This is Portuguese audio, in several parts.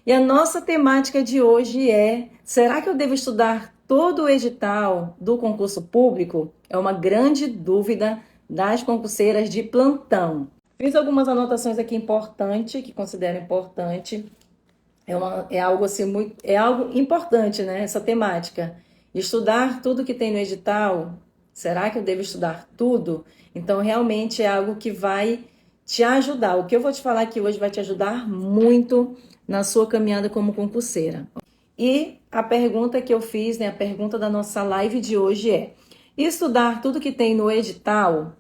E a nossa temática de hoje é: será que eu devo estudar todo o edital do concurso público? É uma grande dúvida das concurseiras de plantão. Fiz algumas anotações aqui importantes, que considero importante. É algo assim muito, é algo importante, né? Essa temática. Estudar tudo que tem no edital. Será que eu devo estudar tudo? Então, realmente é algo que vai te ajudar. O que eu vou te falar aqui hoje vai te ajudar muito na sua caminhada como concurseira. E a pergunta que eu fiz, né, a pergunta da nossa live de hoje é: estudar tudo que tem no edital?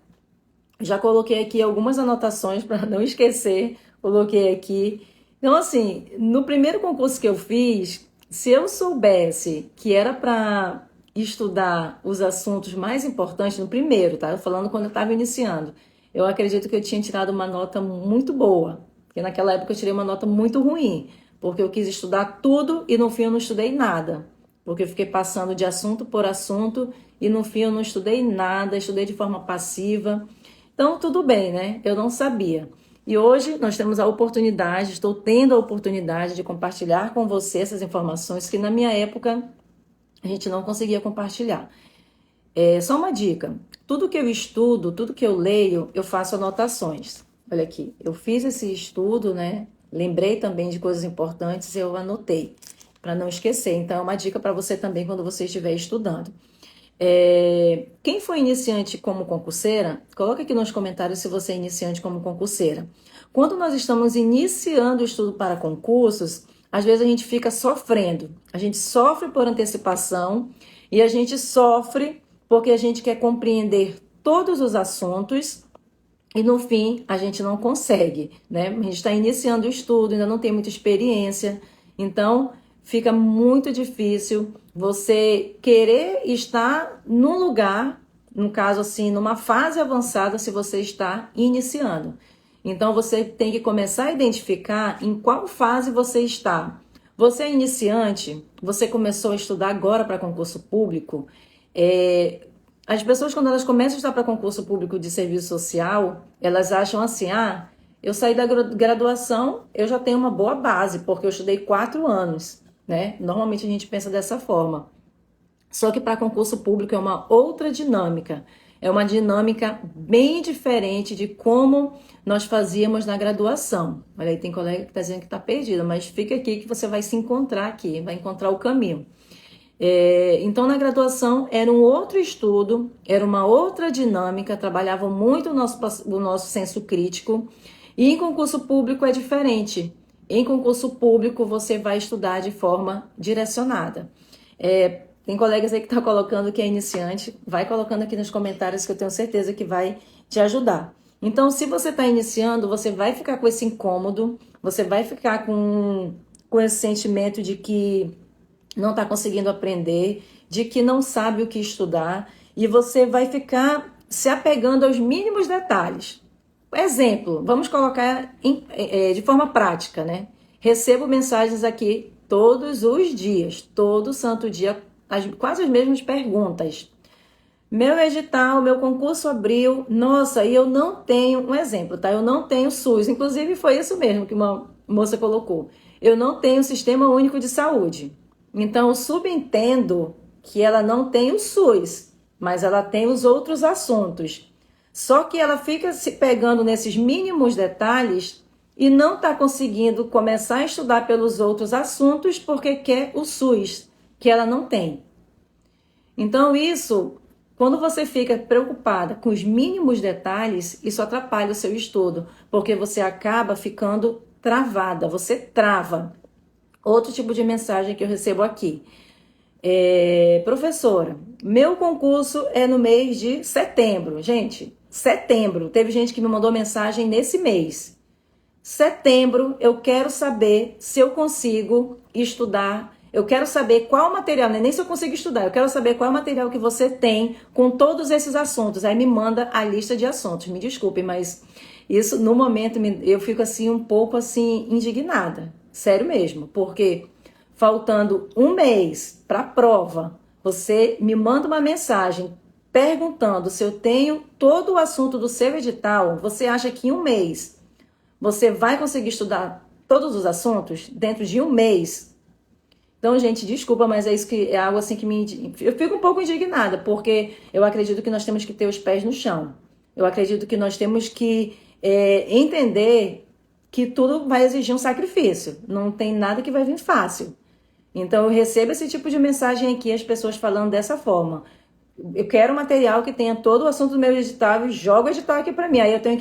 Já coloquei aqui algumas anotações para não esquecer, coloquei aqui. Então, assim, no primeiro concurso que eu fiz, se eu soubesse que era para estudar os assuntos mais importantes, no primeiro, tá? Eu falando quando eu estava iniciando, eu acredito que eu tinha tirado uma nota muito boa, porque naquela época eu tirei uma nota muito ruim, porque eu quis estudar tudo e no fim eu não estudei nada, porque eu fiquei passando de assunto por assunto e no fim eu não estudei nada, estudei de forma passiva. Então, tudo bem, né? Eu não sabia. E hoje nós temos a oportunidade, estou tendo a oportunidade de compartilhar com você essas informações que na minha época a gente não conseguia compartilhar. Só uma dica: tudo que eu estudo, tudo que eu leio, eu faço anotações. Olha aqui, eu fiz esse estudo, né? Lembrei também de coisas importantes e eu anotei para não esquecer. Então, é uma dica para você também quando você estiver estudando. Quem foi iniciante como concurseira, coloca aqui nos comentários se você é iniciante como concurseira. Quando nós estamos iniciando o estudo para concursos, às vezes a gente fica sofrendo. A gente sofre por antecipação e a gente sofre porque a gente quer compreender todos os assuntos e no fim a gente não consegue, né? A gente está iniciando o estudo, ainda não tem muita experiência, então fica muito difícil você querer estar num lugar, no caso assim, numa fase avançada, se você está iniciando. Então você tem que começar a identificar em qual fase você está. Você é iniciante, você começou a estudar agora para concurso público. As pessoas, quando elas começam a estudar para concurso público de serviço social, elas acham assim: ah, eu saí da graduação, eu já tenho uma boa base, porque eu estudei 4 anos, né? Normalmente a gente pensa dessa forma. Só que para concurso público é uma outra dinâmica. É uma dinâmica bem diferente de como nós fazíamos na graduação. Olha aí, tem colega que está dizendo que está perdido, mas fica aqui que você vai se encontrar aqui, vai encontrar o caminho. Então, na graduação, era um outro estudo, era uma outra dinâmica, trabalhava muito o nosso senso crítico. E em concurso público é diferente. Em concurso público, você vai estudar de forma direcionada. Tem colegas aí que estão colocando que é iniciante, vai colocando aqui nos comentários que eu tenho certeza que vai te ajudar. Então, se você está iniciando, você vai ficar com esse incômodo, você vai ficar com esse sentimento de que não está conseguindo aprender, de que não sabe o que estudar, e você vai ficar se apegando aos mínimos detalhes. Exemplo, vamos colocar de forma prática, né? Recebo mensagens aqui todos os dias, todo santo dia, quase as mesmas perguntas. Meu edital, meu concurso abriu, nossa, e eu não tenho, um exemplo, tá? Eu não tenho SUS, inclusive foi isso mesmo que uma moça colocou. Eu não tenho Sistema Único de Saúde. Então, eu subentendo que ela não tem o SUS, mas ela tem os outros assuntos. Só que ela fica se pegando nesses mínimos detalhes e não está conseguindo começar a estudar pelos outros assuntos porque quer o SUS, que ela não tem. Então, isso, quando você fica preocupada com os mínimos detalhes, isso atrapalha o seu estudo, porque você acaba ficando travada, você trava. Outro tipo de mensagem que eu recebo aqui: professora, meu concurso é no mês de setembro. Gente, setembro, teve gente que me mandou mensagem nesse mês. Setembro, eu quero saber se eu consigo estudar. Eu quero saber qual material, né? Nem se eu consigo estudar, eu quero saber qual é o material que você tem com todos esses assuntos. Aí me manda a lista de assuntos. Me desculpe, mas isso no momento eu fico assim um pouco assim indignada. Sério mesmo, porque faltando um mês para a prova, você me manda uma mensagem perguntando se eu tenho todo o assunto do seu edital. Você acha que em um mês você vai conseguir estudar todos os assuntos dentro de um mês. Então, gente, desculpa, mas é isso que é algo assim que eu fico um pouco indignada, porque eu acredito que nós temos que ter os pés no chão. Eu acredito que nós temos que entender que tudo vai exigir um sacrifício. Não tem nada que vai vir fácil. Então, eu recebo esse tipo de mensagem aqui, as pessoas falando dessa forma. Eu quero um material que tenha todo o assunto do meu edital e jogo o edital aqui para mim. Aí eu tenho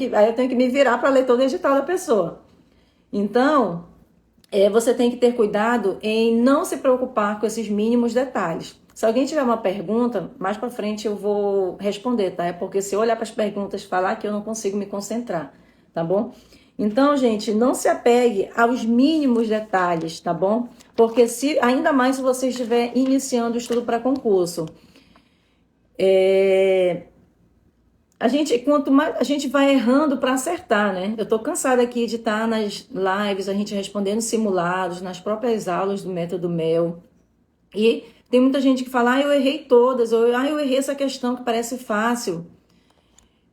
que me virar para ler todo o edital da pessoa. Então, você tem que ter cuidado em não se preocupar com esses mínimos detalhes. Se alguém tiver uma pergunta, mais para frente eu vou responder, tá? É porque se eu olhar para as perguntas e falar que eu não consigo me concentrar, tá bom? Então, gente, não se apegue aos mínimos detalhes, tá bom? Porque ainda mais se você estiver iniciando o estudo para concurso. Quanto mais a gente vai errando para acertar, né? Eu tô cansada aqui de estar nas lives, a gente respondendo simulados, nas próprias aulas do Método Mel. E tem muita gente que fala, eu errei todas, ou eu errei essa questão que parece fácil.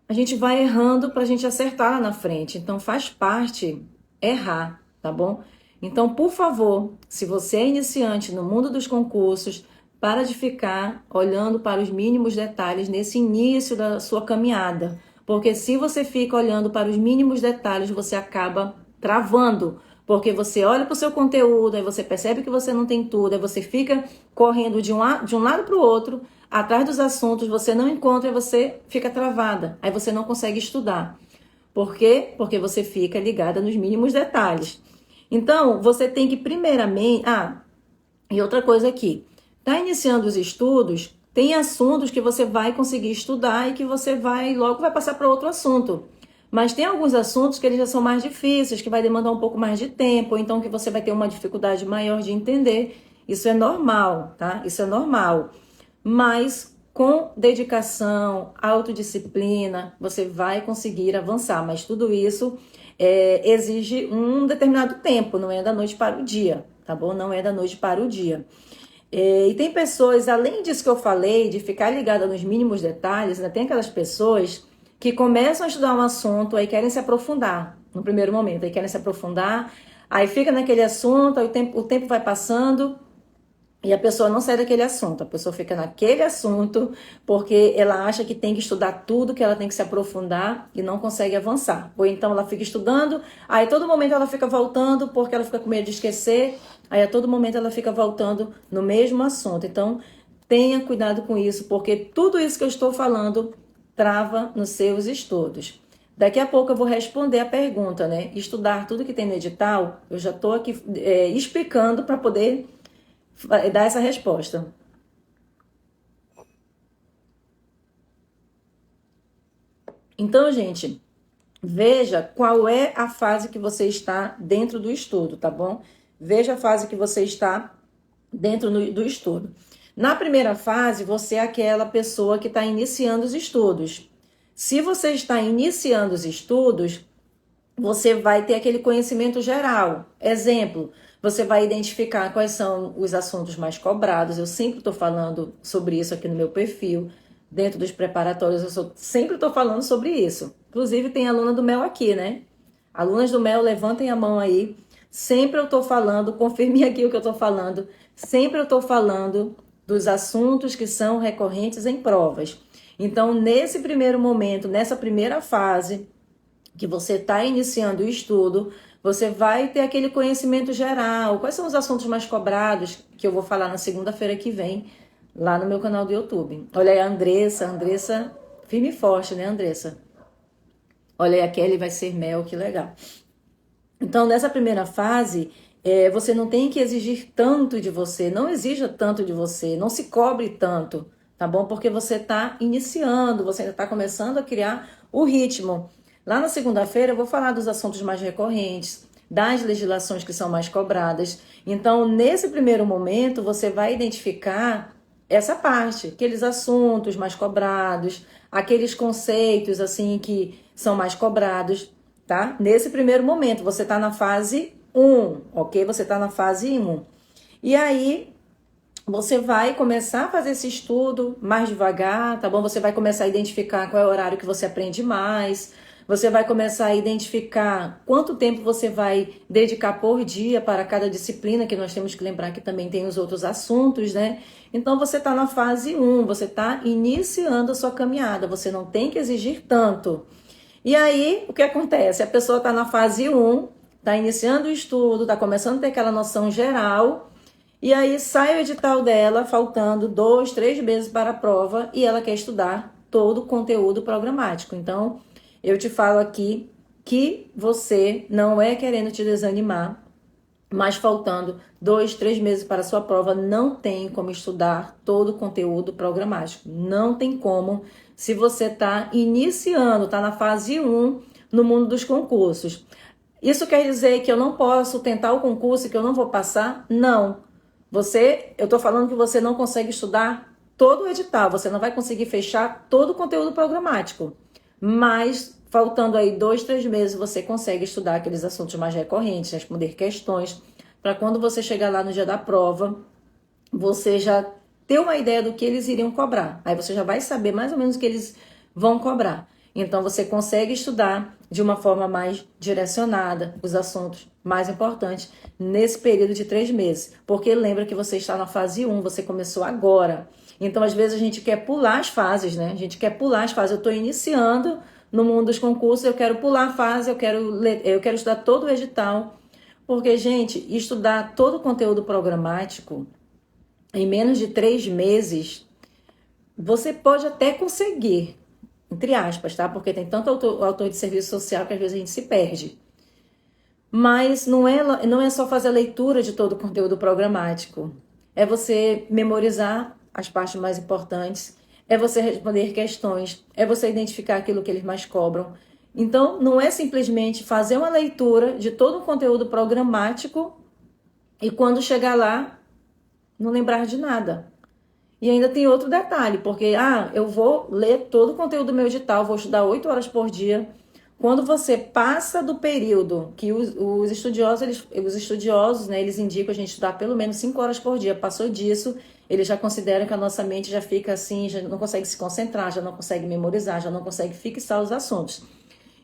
A gente vai errando para a gente acertar lá na frente. Então faz parte errar, tá bom? Então, por favor, se você é iniciante no mundo dos concursos, para de ficar olhando para os mínimos detalhes nesse início da sua caminhada. Porque se você fica olhando para os mínimos detalhes, você acaba travando. Porque você olha para o seu conteúdo, aí você percebe que você não tem tudo, aí você fica correndo de um lado para o outro, atrás dos assuntos, você não encontra e você fica travada. Aí você não consegue estudar. Por quê? Porque você fica ligada nos mínimos detalhes. Então, você tem que primeiramente... e outra coisa aqui. Tá iniciando os estudos, tem assuntos que você vai conseguir estudar e que você logo vai passar para outro assunto. Mas tem alguns assuntos que eles já são mais difíceis, que vai demandar um pouco mais de tempo, ou então que você vai ter uma dificuldade maior de entender. Isso é normal, tá? Isso é normal. Mas com dedicação, autodisciplina, você vai conseguir avançar. Mas tudo isso exige um determinado tempo, não é da noite para o dia, tá bom? Não é da noite para o dia. E tem pessoas, além disso que eu falei, de ficar ligada nos mínimos detalhes, ainda tem aquelas pessoas que começam a estudar um assunto, aí querem se aprofundar no primeiro momento, aí querem se aprofundar, aí fica naquele assunto, aí o tempo vai passando e a pessoa não sai daquele assunto, a pessoa fica naquele assunto porque ela acha que tem que estudar tudo, que ela tem que se aprofundar e não consegue avançar. Ou então ela fica estudando, aí todo momento ela fica voltando porque ela fica com medo de esquecer, aí a todo momento ela fica voltando no mesmo assunto. Então tenha cuidado com isso, porque tudo isso que eu estou falando trava nos seus estudos. Daqui a pouco eu vou responder a pergunta, né? Estudar tudo que tem no edital, eu já estou aqui explicando para poder dar essa resposta. Então, gente, veja qual é a fase que você está dentro do estudo, tá bom? Veja a fase que você está dentro do estudo. Na primeira fase, você é aquela pessoa que está iniciando os estudos. Se você está iniciando os estudos, você vai ter aquele conhecimento geral. Exemplo, você vai identificar quais são os assuntos mais cobrados. Eu sempre estou falando sobre isso aqui no meu perfil. Dentro dos preparatórios, sempre estou falando sobre isso. Inclusive, tem aluna do Mel aqui, né? Alunas do Mel, levantem a mão aí. Sempre eu estou falando, confirme aqui o que eu estou falando. Sempre eu estou falando dos assuntos que são recorrentes em provas. Então, nesse primeiro momento, nessa primeira fase que você está iniciando o estudo, você vai ter aquele conhecimento geral. Quais são os assuntos mais cobrados que eu vou falar na segunda-feira que vem, lá no meu canal do YouTube. Olha aí a Andressa, firme e forte, né, Andressa? Olha aí a Kelly vai ser Mel, que legal. Então, nessa primeira fase, você não tem que exigir tanto de você, não exija tanto de você, não se cobre tanto, tá bom? Porque você está iniciando, você ainda está começando a criar o ritmo. Lá na segunda-feira eu vou falar dos assuntos mais recorrentes, das legislações que são mais cobradas. Então, nesse primeiro momento, você vai identificar essa parte, aqueles assuntos mais cobrados, aqueles conceitos assim que são mais cobrados, tá? Nesse primeiro momento, você está na fase 1, ok? Você está na fase 1. E aí, você vai começar a fazer esse estudo mais devagar, tá bom? Você vai começar a identificar qual é o horário que você aprende mais. Você vai começar a identificar quanto tempo você vai dedicar por dia para cada disciplina, que nós temos que lembrar que também tem os outros assuntos, né? Então você está na fase 1, você está iniciando a sua caminhada, você não tem que exigir tanto. E aí, o que acontece? A pessoa está na fase 1, está iniciando o estudo, está começando a ter aquela noção geral, e aí sai o edital dela, faltando 2, 3 meses para a prova, e ela quer estudar todo o conteúdo programático. Então, eu te falo aqui que você não é querendo te desanimar, mas faltando 2, 3 meses para a sua prova, não tem como estudar todo o conteúdo programático. Não tem como, se você está iniciando, está na fase 1 no mundo dos concursos. Isso quer dizer que eu não posso tentar o concurso e que eu não vou passar? Não. Eu estou falando que você não consegue estudar todo o edital, você não vai conseguir fechar todo o conteúdo programático. Mas, faltando aí 2, 3 meses, você consegue estudar aqueles assuntos mais recorrentes, responder questões, para quando você chegar lá no dia da prova, você já ter uma ideia do que eles iriam cobrar. Aí você já vai saber mais ou menos o que eles vão cobrar. Então, você consegue estudar de uma forma mais direcionada os assuntos mais importantes nesse período de 3 meses. Porque lembra que você está na fase 1, você começou agora. Então, às vezes, a gente quer pular as fases, né? A gente quer pular as fases. Eu estou iniciando no mundo dos concursos, eu quero pular a fase, eu quero estudar todo o edital. Porque, gente, estudar todo o conteúdo programático em menos de 3 meses, você pode até conseguir, entre aspas, tá? Porque tem tanto autor de serviço social que às vezes a gente se perde. Mas não é só fazer a leitura de todo o conteúdo programático. É você memorizar as partes mais importantes, é você responder questões, é você identificar aquilo que eles mais cobram. Então, não é simplesmente fazer uma leitura de todo o conteúdo programático e quando chegar lá, não lembrar de nada. E ainda tem outro detalhe, porque eu vou ler todo o conteúdo do meu edital, vou estudar 8 horas por dia. Quando você passa do período que os estudiosos, né, eles indicam a gente estudar pelo menos 5 horas por dia, passou disso, eles já consideram que a nossa mente já fica assim, já não consegue se concentrar, já não consegue memorizar, já não consegue fixar os assuntos.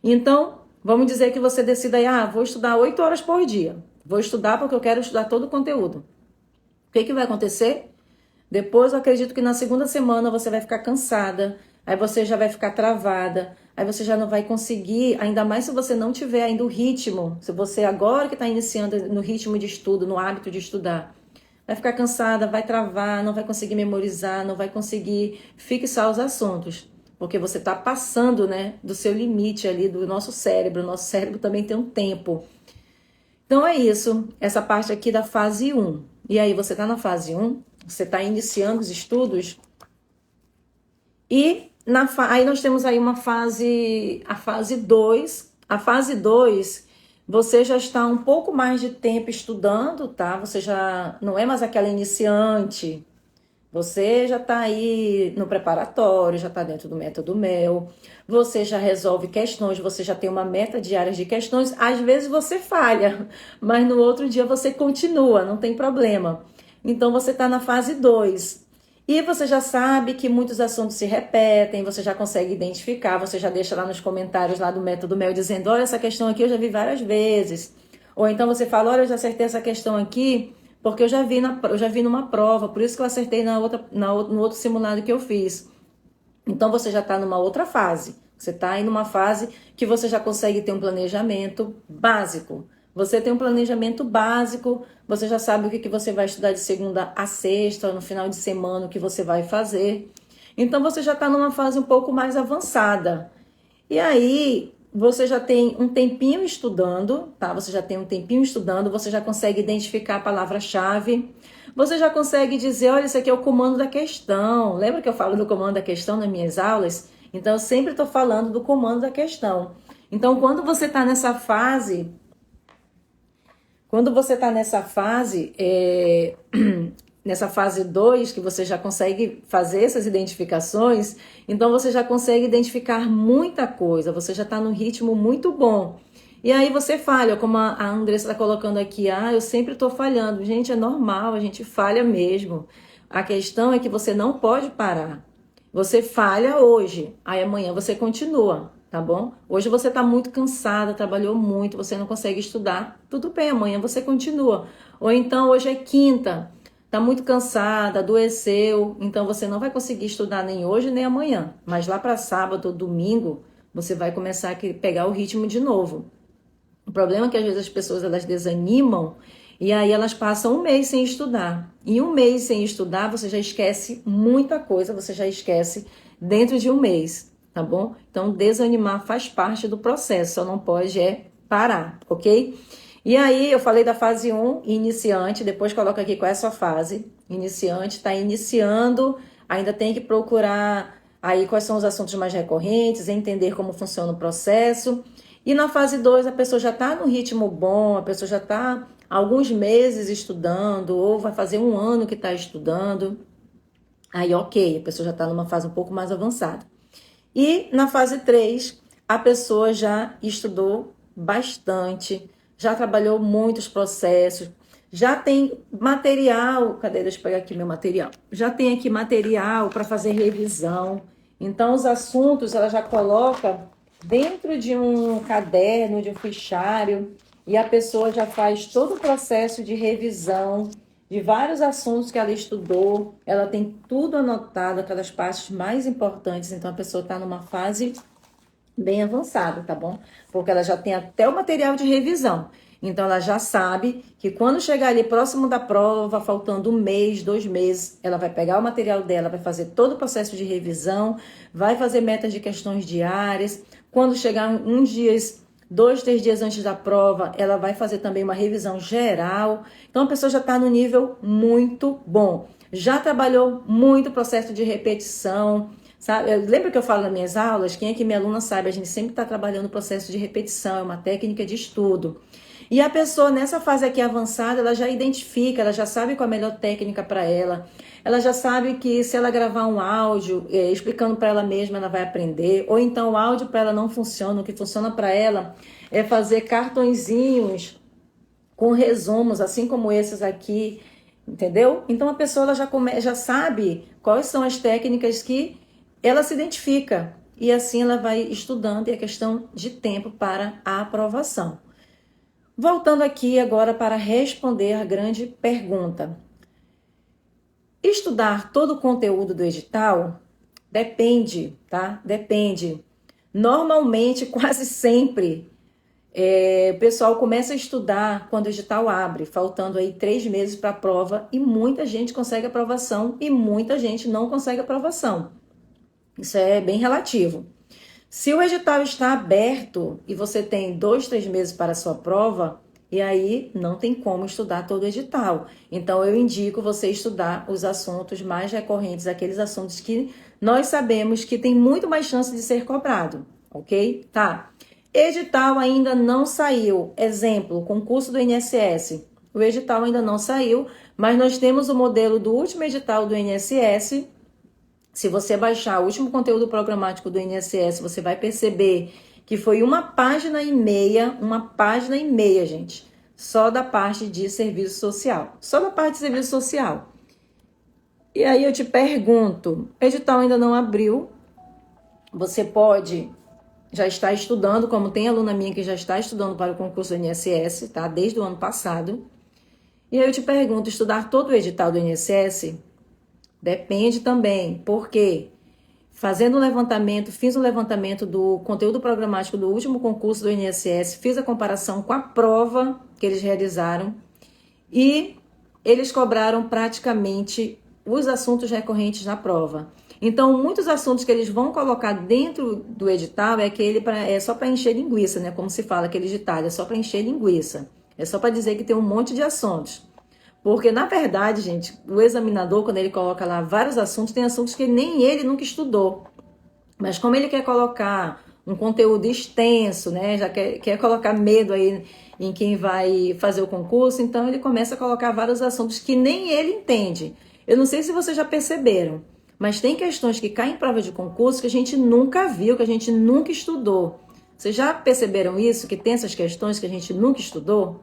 Então, vamos dizer que você decida aí, vou estudar 8 horas por dia. Vou estudar porque eu quero estudar todo o conteúdo. O que vai acontecer? Depois eu acredito que na segunda semana você vai ficar cansada, aí você já vai ficar travada, aí você já não vai conseguir, ainda mais se você não tiver ainda o ritmo, se você agora que está iniciando no ritmo de estudo, no hábito de estudar, vai ficar cansada, vai travar, não vai conseguir memorizar, não vai conseguir fixar os assuntos, porque você está passando, né, do seu limite ali, do nosso cérebro. O nosso cérebro também tem um tempo. Então é isso, essa parte aqui da fase 1. E aí você está na fase 1, você está iniciando os estudos, e aí nós temos aí a fase 2. A fase 2, você já está um pouco mais de tempo estudando, tá? Você já não é mais aquela iniciante. Você já está aí no preparatório, já está dentro do método MEL, você já resolve questões, você já tem uma meta diária de questões. Às vezes você falha, mas no outro dia você continua, não tem problema. Então você está na fase 2. E você já sabe que muitos assuntos se repetem, você já consegue identificar, você já deixa lá nos comentários lá do método MEL dizendo, olha, essa questão aqui eu já vi várias vezes. Ou então você fala, olha, eu já acertei essa questão aqui, porque eu já vi numa prova, por isso que eu acertei no outro simulado que eu fiz. Então você já está numa outra fase. Você está aí numa fase que você já consegue ter um planejamento básico. Você tem um planejamento básico, você já sabe o que você vai estudar de segunda a sexta, no final de semana, o que você vai fazer. Então você já está numa fase um pouco mais avançada. E aí você já tem um tempinho estudando, tá? Você já tem um tempinho estudando, você já consegue identificar a palavra-chave, você já consegue dizer, olha, isso aqui é o comando da questão. Lembra que eu falo do comando da questão nas minhas aulas? Então, eu sempre estou falando do comando da questão. Então, quando você está nessa fase, nessa fase 2, que você já consegue fazer essas identificações, então você já consegue identificar muita coisa, você já está num ritmo muito bom. E aí você falha, como a Andressa está colocando aqui, eu sempre estou falhando. Gente, é normal, a gente falha mesmo. A questão é que você não pode parar. Você falha hoje, aí amanhã você continua, tá bom? Hoje você está muito cansada, trabalhou muito, você não consegue estudar. Tudo bem, amanhã você continua. Ou então hoje é quinta, tá muito cansada, adoeceu, então você não vai conseguir estudar nem hoje nem amanhã. Mas lá para sábado ou domingo, você vai começar a pegar o ritmo de novo. O problema é que às vezes as pessoas elas desanimam e aí elas passam um mês sem estudar. E um mês sem estudar, você já esquece muita coisa, você já esquece dentro de um mês, tá bom? Então, desanimar faz parte do processo, só não pode parar, ok? E aí, eu falei da fase 1, iniciante, depois coloca aqui qual é a sua fase. Iniciante, está iniciando, ainda tem que procurar aí quais são os assuntos mais recorrentes, entender como funciona o processo. E na fase 2, a pessoa já está no ritmo bom, a pessoa já está alguns meses estudando, ou vai fazer um ano que está estudando. Aí, ok, a pessoa já está numa fase um pouco mais avançada. E na fase 3, a pessoa já estudou bastante, já trabalhou muitos processos, já tem material. Cadê? Deixa eu pegar aqui meu material. Já tem aqui material para fazer revisão. Então, os assuntos ela já coloca dentro de um caderno, de um fichário, e a pessoa já faz todo o processo de revisão de vários assuntos que ela estudou, ela tem tudo anotado, aquelas partes mais importantes, então a pessoa está numa fase bem avançada, tá bom? Porque ela já tem até o material de revisão. Então ela já sabe que quando chegar ali próximo da prova, faltando um mês, 2 meses, ela vai pegar o material dela, vai fazer todo o processo de revisão, vai fazer metas de questões diárias. Quando chegar uns dias, 2, 3 dias antes da prova, ela vai fazer também uma revisão geral. Então a pessoa já está no nível muito bom. Já trabalhou muito processo de repetição, sabe? Lembra que eu falo nas minhas aulas? Quem é que minha aluna sabe? A gente sempre está trabalhando o processo de repetição, é uma técnica de estudo. E a pessoa nessa fase aqui avançada, ela já identifica, ela já sabe qual é a melhor técnica para ela. Ela já sabe que se ela gravar um áudio explicando para ela mesma, ela vai aprender. Ou então o áudio para ela não funciona, o que funciona para ela é fazer cartõezinhos com resumos, assim como esses aqui, entendeu? Então a pessoa ela já sabe quais são as técnicas que ela se identifica. E assim ela vai estudando, e é questão de tempo para a aprovação. Voltando aqui agora para responder a grande pergunta. Estudar todo o conteúdo do edital depende, tá? Depende. Normalmente, quase sempre, o pessoal começa a estudar quando o edital abre, faltando aí 3 meses para a prova, e muita gente consegue aprovação e muita gente não consegue aprovação. Isso é bem relativo. Se o edital está aberto e você tem 2, 3 meses para a sua prova, e aí não tem como estudar todo o edital. Então eu indico você estudar os assuntos mais recorrentes, aqueles assuntos que nós sabemos que tem muito mais chance de ser cobrado, ok? Tá. Edital ainda não saiu. Exemplo, concurso do INSS. O edital ainda não saiu, mas nós temos o modelo do último edital do INSS. Se você baixar o último conteúdo programático do INSS, você vai perceber que foi uma página e meia, gente, só da parte de serviço social. Só da parte de serviço social. E aí eu te pergunto, o edital ainda não abriu, você pode já estar estudando, como tem aluna minha que já está estudando para o concurso do INSS, tá? Desde o ano passado. E aí eu te pergunto, estudar todo o edital do INSS? Depende também, porque fazendo um levantamento, fiz um levantamento do conteúdo programático do último concurso do INSS, fiz a comparação com a prova que eles realizaram e eles cobraram praticamente os assuntos recorrentes na prova. Então, muitos assuntos que eles vão colocar dentro do edital é só para encher linguiça, né? Como se fala aquele ditado, é só para encher linguiça. É só para dizer que tem um monte de assuntos. Porque, na verdade, gente, o examinador, quando ele coloca lá vários assuntos, tem assuntos que nem ele nunca estudou. Mas como ele quer colocar um conteúdo extenso, né? Já quer colocar medo aí em quem vai fazer o concurso, então ele começa a colocar vários assuntos que nem ele entende. Eu não sei se vocês já perceberam, mas tem questões que caem em prova de concurso que a gente nunca viu, que a gente nunca estudou. Vocês já perceberam isso? Que tem essas questões que a gente nunca estudou?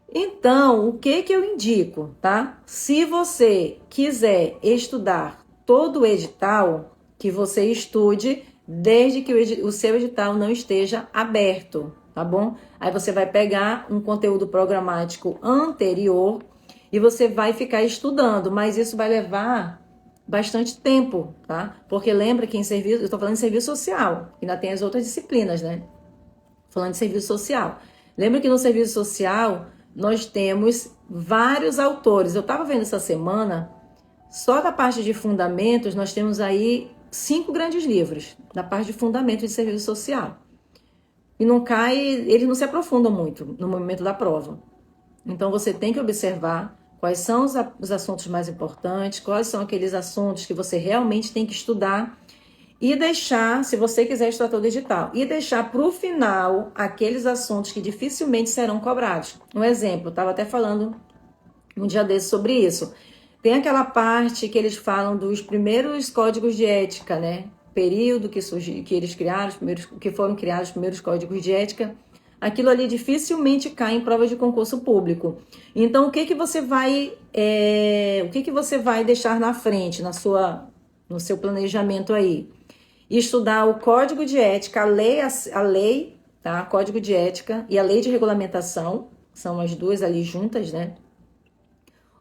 Então, o que eu indico, tá? Se você quiser estudar todo o edital, que você estude desde que o seu edital não esteja aberto, tá bom? Aí você vai pegar um conteúdo programático anterior e você vai ficar estudando, mas isso vai levar bastante tempo, tá? Porque lembra que em serviço, eu estou falando de serviço social, ainda tem as outras disciplinas, né? Falando de serviço social. Lembra que no serviço social nós temos vários autores. Eu estava vendo essa semana, só da parte de fundamentos, nós temos aí 5 grandes livros, da parte de fundamentos de serviço social. E não cai, eles não se aprofundam muito no momento da prova. Então você tem que observar quais são os assuntos mais importantes, quais são aqueles assuntos que você realmente tem que estudar e deixar, se você quiser estudar todo edital, e deixar para o final aqueles assuntos que dificilmente serão cobrados. Um exemplo, eu estava até falando um dia desse sobre isso. Tem aquela parte que eles falam dos primeiros códigos de ética, né? Período que eles criaram, que foram criados os primeiros códigos de ética. Aquilo ali dificilmente cai em prova de concurso público. Então, o que você vai deixar na frente, no seu planejamento aí? Estudar o código de ética, a lei, tá? Código de ética e a lei de regulamentação, são as duas ali juntas, né?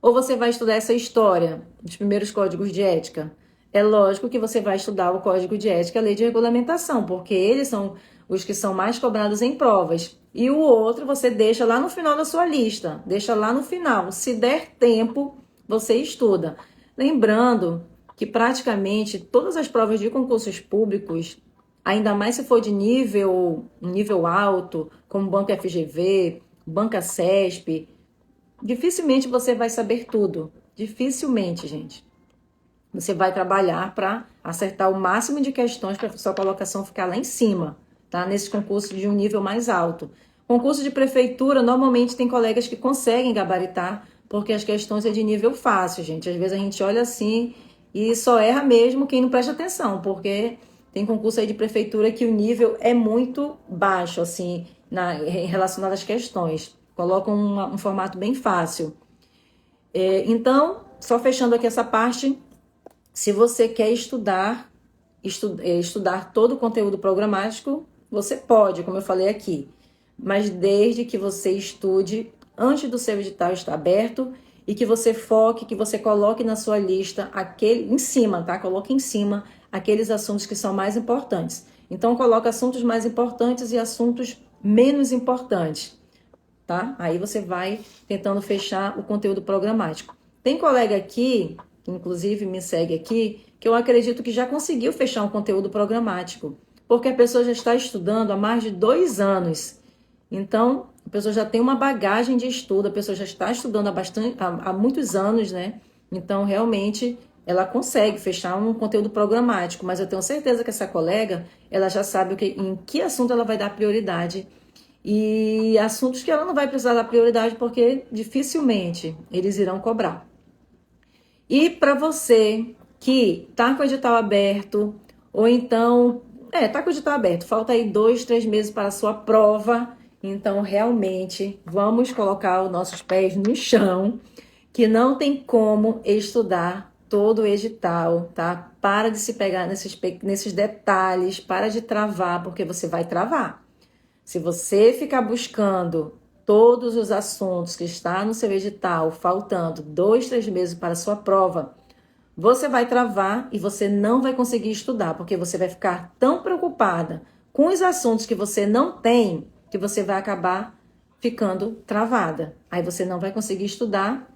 Ou você vai estudar essa história dos primeiros códigos de ética? É lógico que você vai estudar o código de ética e a lei de regulamentação, porque eles são os que são mais cobrados em provas. E o outro você deixa lá no final da sua lista, deixa lá no final. Se der tempo, você estuda. Lembrando que praticamente todas as provas de concursos públicos, ainda mais se for de nível alto, como Banco FGV, Banca CESP, dificilmente você vai saber tudo. Dificilmente, gente. Você vai trabalhar para acertar o máximo de questões para a sua colocação ficar lá em cima, tá? Nesse concurso de um nível mais alto. Concurso de prefeitura, normalmente tem colegas que conseguem gabaritar, porque as questões é de nível fácil, gente. Às vezes a gente olha assim e só erra mesmo quem não presta atenção, porque tem concurso aí de prefeitura que o nível é muito baixo, assim, relacionado às questões. Colocam um formato bem fácil. Então, só fechando aqui essa parte, se você quer estudar todo o conteúdo programático, você pode, como eu falei aqui, mas desde que você estude antes do seu edital estar aberto e que você foque, que você coloque na sua lista em cima, tá? Coloque em cima aqueles assuntos que são mais importantes. Então, coloque assuntos mais importantes e assuntos menos importantes, tá? Aí você vai tentando fechar o conteúdo programático. Tem colega aqui, que inclusive me segue aqui, que eu acredito que já conseguiu fechar um conteúdo programático, porque a pessoa já está estudando há mais de 2 anos. Então, a pessoa já tem uma bagagem de estudo, a pessoa já está estudando há muitos anos, né? Então, realmente, ela consegue fechar um conteúdo programático, mas eu tenho certeza que essa colega, ela já sabe em que assunto ela vai dar prioridade e assuntos que ela não vai precisar dar prioridade porque dificilmente eles irão cobrar. E para você que tá com o edital aberto, ou então, tá com o edital aberto, falta aí 2, 3 meses para a sua prova, então realmente vamos colocar os nossos pés no chão, que não tem como estudar todo o edital, tá? Para de se pegar nesses detalhes, para de travar, porque você vai travar. Se você ficar buscando todos os assuntos que está no seu edital, faltando 2, 3 meses para a sua prova, você vai travar e você não vai conseguir estudar, porque você vai ficar tão preocupada com os assuntos que você não tem, que você vai acabar ficando travada. Aí você não vai conseguir estudar,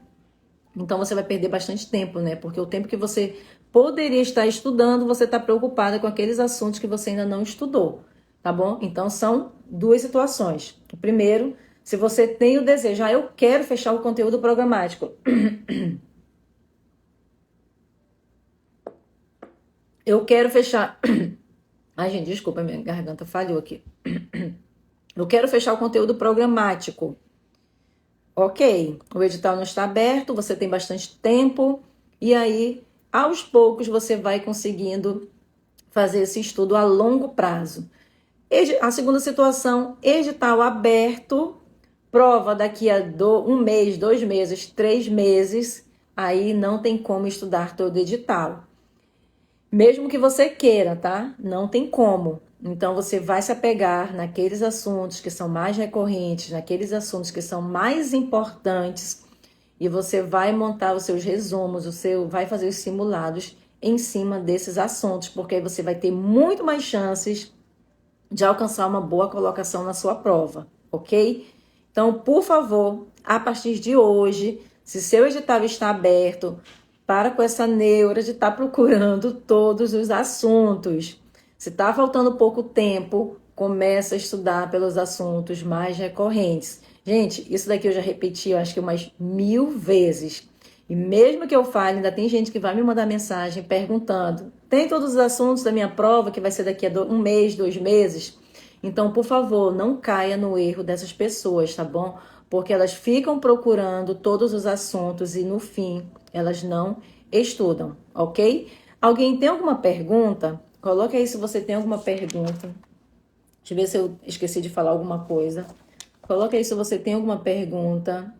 então você vai perder bastante tempo, né? Porque o tempo que você poderia estar estudando, você está preocupada com aqueles assuntos que você ainda não estudou, tá bom? Então são 2 situações. O primeiro, se você tem o desejo, eu quero fechar o conteúdo programático. Eu quero fechar... Ai, gente, desculpa, minha garganta falhou aqui. Eu quero fechar o conteúdo programático. Ok, o edital não está aberto, você tem bastante tempo, e aí, aos poucos, você vai conseguindo fazer esse estudo a longo prazo. A segunda situação, edital aberto, prova daqui a 1 mês, 2 meses, 3 meses, aí não tem como estudar todo edital. Mesmo que você queira, tá? Não tem como. Então você vai se apegar naqueles assuntos que são mais recorrentes, naqueles assuntos que são mais importantes, e você vai montar os seus resumos, vai fazer os simulados em cima desses assuntos, porque aí você vai ter muito mais chances de alcançar uma boa colocação na sua prova, ok? Então, por favor, a partir de hoje, se seu edital está aberto, para com essa neura de estar procurando todos os assuntos. Se está faltando pouco tempo, começa a estudar pelos assuntos mais recorrentes. Gente, isso daqui eu já repeti, eu acho que umas 1000 vezes. E mesmo que eu fale, ainda tem gente que vai me mandar mensagem perguntando: tem todos os assuntos da minha prova que vai ser daqui a um mês, 2 meses? Então, por favor, não caia no erro dessas pessoas, tá bom? Porque elas ficam procurando todos os assuntos e no fim elas não estudam, ok? Alguém tem alguma pergunta? Coloque aí se você tem alguma pergunta. Deixa eu ver se eu esqueci de falar alguma coisa. Coloque aí se você tem alguma pergunta.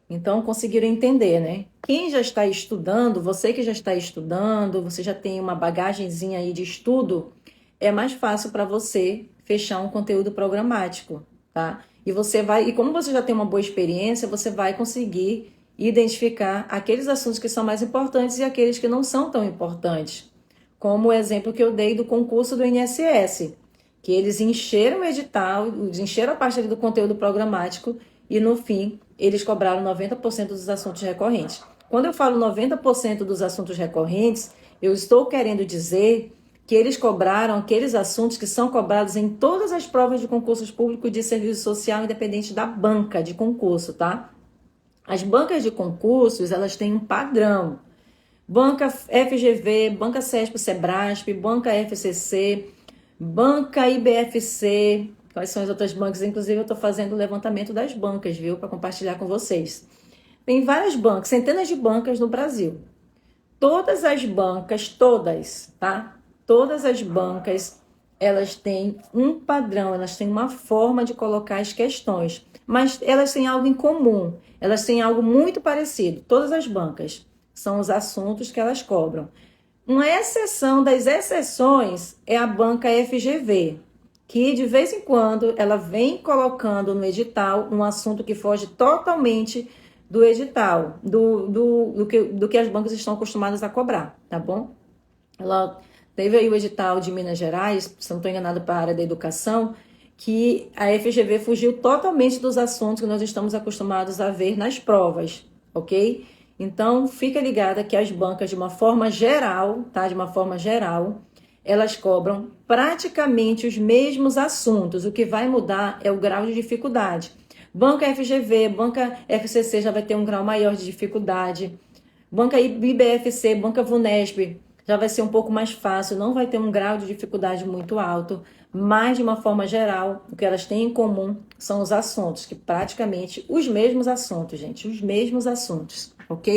Então, conseguiram entender, né? Quem já está estudando, você que já está estudando, você já tem uma bagagenzinha aí de estudo, é mais fácil para você fechar um conteúdo programático, tá? E como você já tem uma boa experiência, você vai conseguir identificar aqueles assuntos que são mais importantes e aqueles que não são tão importantes. Como o exemplo que eu dei do concurso do INSS, que eles encheram o edital, encheram a parte ali do conteúdo programático e no fim eles cobraram 90% dos assuntos recorrentes. Quando eu falo 90% dos assuntos recorrentes, eu estou querendo dizer que eles cobraram aqueles assuntos que são cobrados em todas as provas de concursos públicos de serviço social, independente da banca de concurso, tá? As bancas de concursos, elas têm um padrão. Banca FGV, Banca CESP, Sebrasp, Banca FCC, Banca IBFC, quais são as outras bancas? Inclusive, eu estou fazendo o levantamento das bancas, viu? Para compartilhar com vocês. Tem várias bancas, centenas de bancas no Brasil. Todas as bancas, todas, tá? Todas as bancas, elas têm um padrão, elas têm uma forma de colocar as questões, mas elas têm algo em comum, elas têm algo muito parecido. Todas as bancas são os assuntos que elas cobram. Uma exceção das exceções é a banca FGV, que de vez em quando ela vem colocando no edital um assunto que foge totalmente do edital, do que as bancas estão acostumadas a cobrar, tá bom? Ela teve aí o edital de Minas Gerais, se não estou enganada, para a área da educação, que a FGV fugiu totalmente dos assuntos que nós estamos acostumados a ver nas provas, ok? Então, fica ligada que as bancas, de uma forma geral, tá? De uma forma geral, elas cobram praticamente os mesmos assuntos. O que vai mudar é o grau de dificuldade. Banca FGV, Banca FCC já vai ter um grau maior de dificuldade. Banca IBFC, Banca VUNESP já vai ser um pouco mais fácil, não vai ter um grau de dificuldade muito alto, mas de uma forma geral, o que elas têm em comum são os assuntos, que praticamente os mesmos assuntos, gente, os mesmos assuntos, ok?